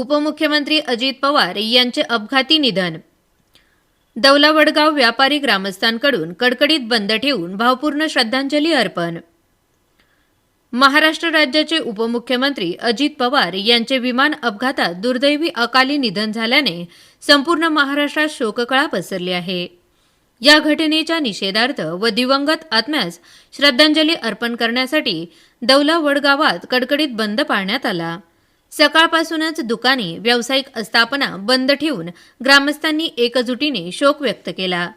उपमुख्यमंत्री अजित पवार यांचे अपघाती निधन. दौलावडगाव व्यापारी ग्रामस्थांकडून कडकडीत बंद ठेवून भावपूर्ण श्रद्धांजली अर्पण. महाराष्ट्र राज्याचे उपमुख्यमंत्री अजित पवार यांचे विमान अपघातात दुर्दैवी अकाली निधन झाल्याने संपूर्ण महाराष्ट्रात शोककळा पसरली आहे. या घटनेच्या निषेधार्थ व दिवंगत आत्म्यास श्रद्धांजली अर्पण करण्यासाठी दौलावडगावात कडकडीत बंद पाळण्यात आला. सकाळपासूनच दुकाने, व्यावसायिक आस्थापना बंद ठेवून ग्रामस्थांनी एकजुटीने शोक व्यक्त केला.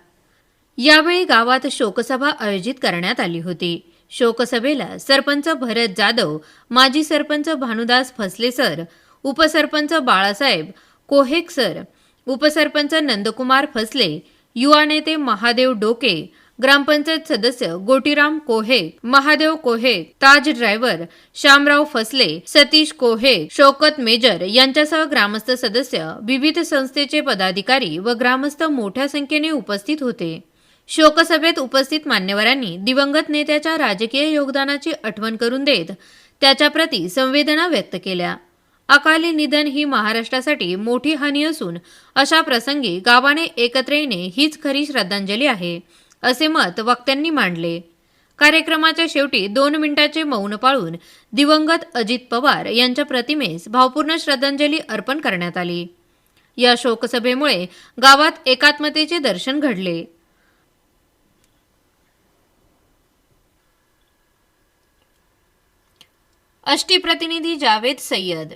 यावेळी गावात शोकसभा आयोजित करण्यात आली होती. शोकसभेला सरपंच भरत जाधव, माजी सरपंच भानुदास फसले सर, उपसरपंच बाळासाहेब कोहेक सर, उपसरपंच नंदकुमार फसले, युवा नेते महादेव डोके, ग्रामपंचायत सदस्य गोटीराम कोहे, महादेव कोहे, ताज ड्रायव्हर, श्यामराव फसले, सतीश कोहे, शौकत मेजर यांच्यासह ग्रामस्थ सदस्य, विविध संस्थेचे पदाधिकारी व ग्रामस्थ मोठ्या संख्येने उपस्थित होते. शोकसभेत उपस्थित मान्यवरांनी दिवंगत नेत्याच्या राजकीय योगदानाची आठवण करून देत त्याच्याप्रती संवेदना व्यक्त केल्या. अकाली निधन ही महाराष्ट्रासाठी मोठी हानी असून अशा प्रसंगी गावाने एकत्र येणे हीच खरी श्रद्धांजली आहे, असे मत वक्त्यांनी मांडले. कार्यक्रमाच्या शेवटी 2 मिनिटांचे मौन पाळून दिवंगत अजित पवार यांच्या प्रतिमेस भावपूर्ण श्रद्धांजली अर्पण करण्यात आली. या शोकसभेमुळे गावात एकात्मतेचे दर्शन घडले. अष्टी प्रतिनिधी जावेद सय्यद.